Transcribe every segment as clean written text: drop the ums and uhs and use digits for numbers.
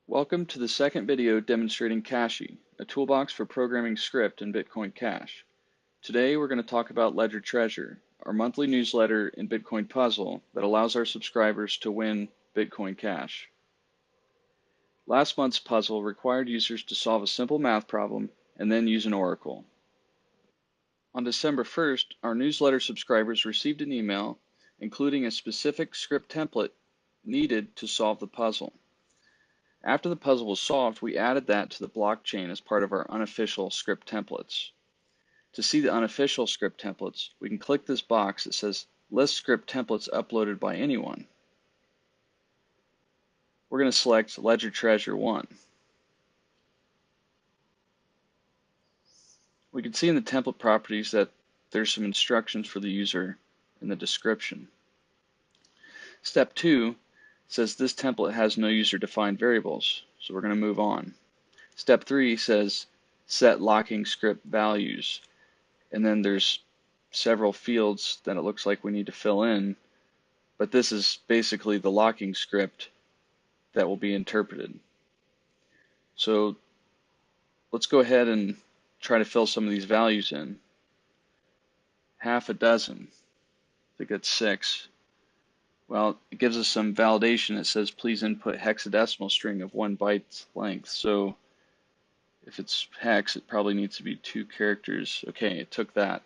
Welcome to the second video demonstrating Cashy, a toolbox for programming script in Bitcoin Cash. Today we're going to talk about Ledger Treasure, our monthly newsletter in Bitcoin Puzzle that allows our subscribers to win Bitcoin Cash. Last month's puzzle required users to solve a simple math problem and then use an oracle. On December 1st, our newsletter subscribers received an email including a specific script template needed to solve the puzzle. After the puzzle was solved, we added that to the blockchain as part of our unofficial script templates. To see the unofficial script templates, we can click this box that says List Script Templates Uploaded by Anyone. We're going to select Ledger Treasure 1. We can see in the template properties that there's some instructions for the user in the description. Step 2 says this template has no user-defined variables, so we're going to move on. Step 3 says set locking script values, and then there's several fields that it looks like we need to fill in, but this is basically the locking script that will be interpreted. So let's go ahead and try to fill some of these values in. Half a dozen, I think that's 6. Well, it gives us some validation. It says please input hexadecimal string of 1 byte's length. So if it's hex, it probably needs to be 2 characters. Okay, it took that.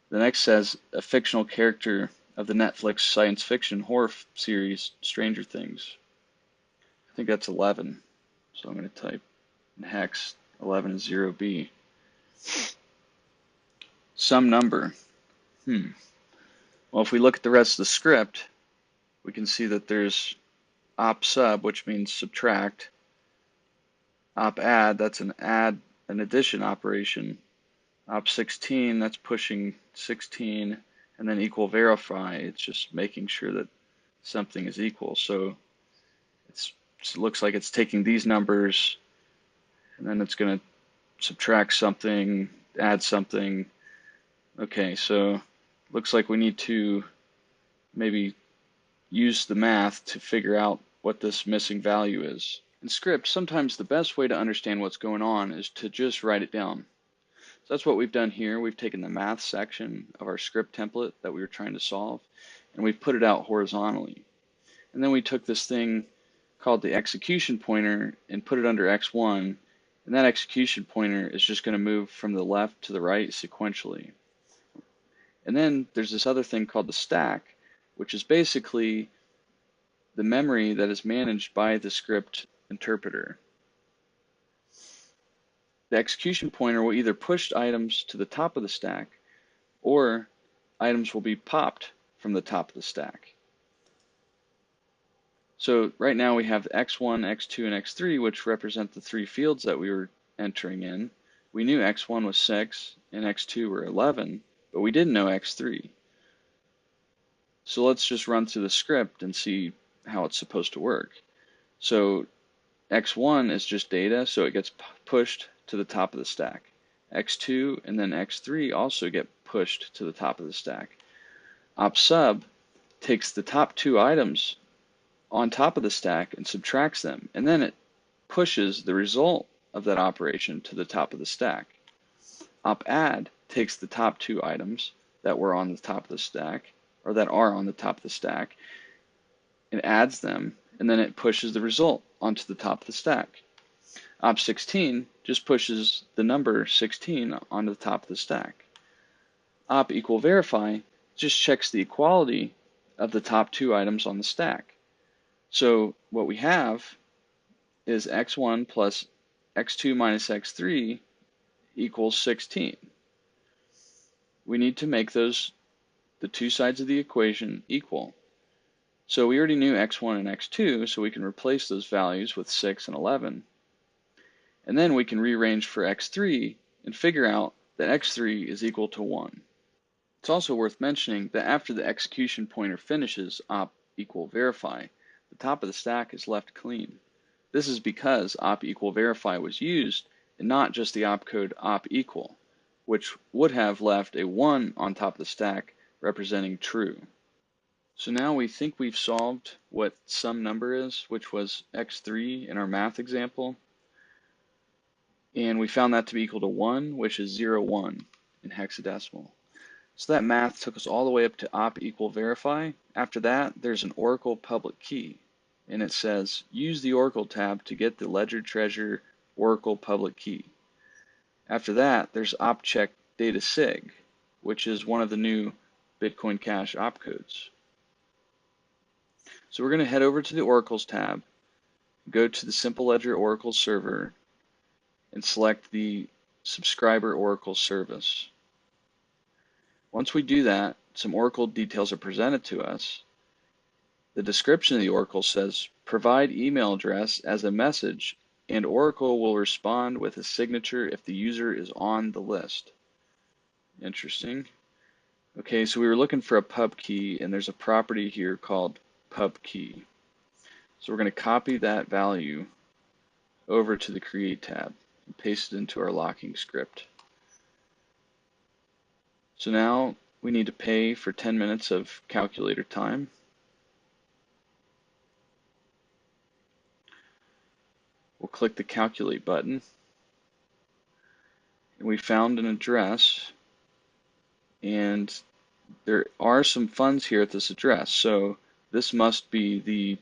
The next says a fictional character of the Netflix science fiction horror series Stranger Things. I think that's 11. So I'm going to type in hex 11 is 0b. Some number. Well, if we look at the rest of the script, we can see that there's op sub, which means subtract. Op add, that's an addition operation. Op 16, that's pushing 16, and then equal verify, it's just making sure that something is equal. So it looks like it's taking these numbers, and then it's going to subtract something, add something. Okay, so looks like we need to maybe use the math to figure out what this missing value is. In script, sometimes the best way to understand what's going on is to just write it down. So that's what we've done here. We've taken the math section of our script template that we were trying to solve, and we've put it out horizontally. And then we took this thing called the execution pointer and put it under x1, and that execution pointer is just going to move from the left to the right sequentially. And then there's this other thing called the stack, which is basically the memory that is managed by the script interpreter. The execution pointer will either push items to the top of the stack, or items will be popped from the top of the stack. So right now we have x1, x2, and x3, which represent the 3 fields that we were entering in. We knew x1 was 6 and x2 were 11, but we didn't know x3. So let's just run through the script and see how it's supposed to work. So x1 is just data, so it gets pushed to the top of the stack. x2 and then x3 also get pushed to the top of the stack. Op sub takes the top 2 items on top of the stack and subtracts them, and then it pushes the result of that operation to the top of the stack. Op add takes the top 2 items that were on the top of the stack, or that are on the top of the stack, and adds them, and then it pushes the result onto the top of the stack. Op 16 just pushes the number 16 onto the top of the stack. Op equal verify just checks the equality of the top 2 items on the stack. So what we have is x1 plus x2 minus x3 equals 16. We need to make the 2 sides of the equation equal. So we already knew x1 and x2, so we can replace those values with 6 and 11. And then we can rearrange for x3 and figure out that x3 is equal to 1. It's also worth mentioning that after the execution pointer finishes op equal verify, the top of the stack is left clean. This is because op equal verify was used and not just the opcode op equal, which would have left a 1 on top of the stack representing true. So now we think we've solved what some number is, which was x3 in our math example. And we found that to be equal to 1, which is 0, 1 in hexadecimal. So that math took us all the way up to op equal verify. After that, there's an Oracle public key. And it says, use the Oracle tab to get the ledger treasure Oracle public key. After that, there's op check data sig, which is one of the new Bitcoin Cash opcodes. So we're going to head over to the Oracles tab, go to the Simple Ledger Oracle server, and select the subscriber Oracle service. Once we do that, some Oracle details are presented to us. The description of the Oracle says, provide email address as a message, and Oracle will respond with a signature if the user is on the list. Interesting. Okay, so we were looking for a pub key, and there's a property here called pub key. So we're going to copy that value over to the Create tab and paste it into our locking script. So now we need to pay for 10 minutes of calculator time. We'll click the Calculate button. And we found an address, and there are some funds here at this address. So this must be the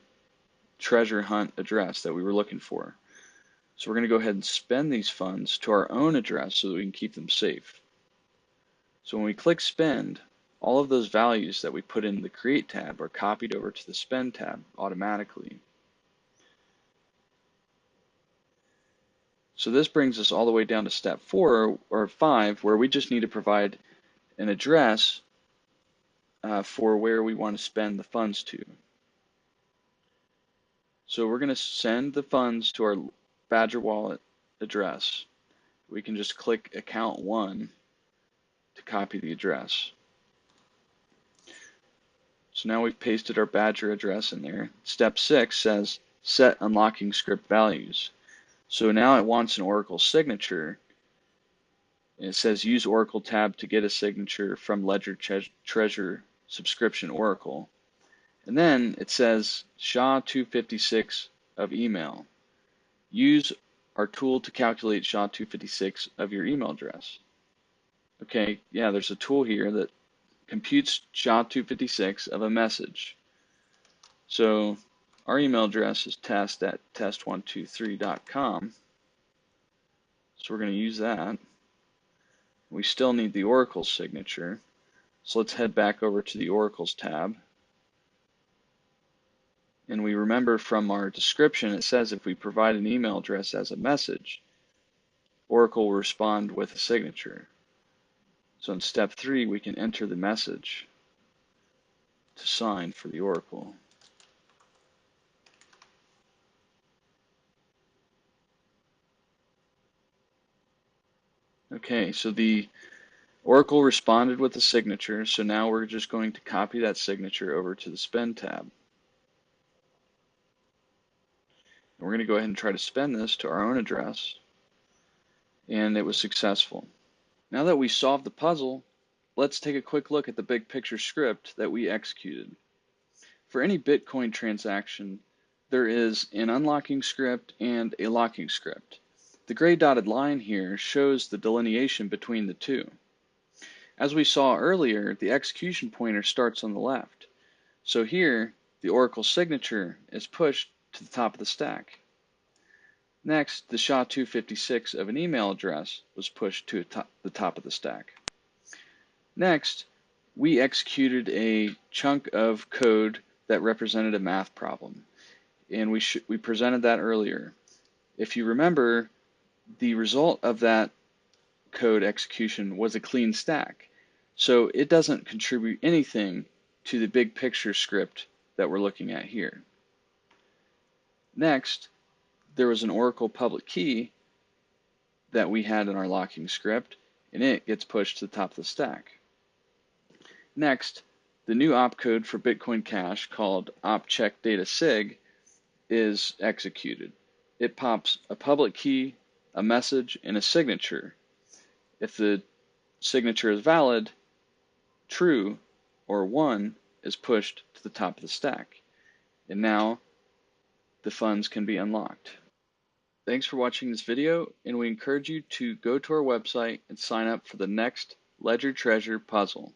treasure hunt address that we were looking for. So we're going to go ahead and spend these funds to our own address so that we can keep them safe. So when we click spend, all of those values that we put in the Create tab are copied over to the Spend tab automatically. So this brings us all the way down to step 4 or 5, where we just need to provide an address for where we want to spend the funds to. So we're going to send the funds to our Badger Wallet address. We can just click account 1 to copy the address. So now we've pasted our Badger address in there. Step 6 says set unlocking script values. So now it wants an Oracle signature. And it says use Oracle tab to get a signature from Ledger Treasure subscription Oracle. And then it says SHA-256 of email. Use our tool to calculate SHA-256 of your email address. Okay, yeah, there's a tool here that computes SHA-256 of a message. So our email address is test@test123.com. So we're going to use that. We still need the Oracle signature. So let's head back over to the Oracles tab. And we remember from our description, it says if we provide an email address as a message, Oracle will respond with a signature. So in step 3, we can enter the message to sign for the Oracle. Okay, so the Oracle responded with a signature, so now we're just going to copy that signature over to the Spend tab. We're going to go ahead and try to spend this to our own address, and it was successful. Now that we solved the puzzle, let's take a quick look at the big picture script that we executed. For any Bitcoin transaction, there is an unlocking script and a locking script. The gray dotted line here shows the delineation between the two. As we saw earlier, the execution pointer starts on the left. So here, the Oracle signature is pushed to the top of the stack. Next, the SHA-256 of an email address was pushed to the top of the stack. Next, we executed a chunk of code that represented a math problem, and we presented that earlier. If you remember, the result of that code execution was a clean stack, so it doesn't contribute anything to the big picture script that we're looking at here. Next, there was an Oracle public key that we had in our locking script, and it gets pushed to the top of the stack. Next, the new opcode for Bitcoin Cash called opCheckDataSig is executed. It pops a public key, a message, and a signature. If the signature is valid, true, or 1, is pushed to the top of the stack. And now the funds can be unlocked. Thanks for watching this video, and we encourage you to go to our website and sign up for the next Ledger Treasure puzzle.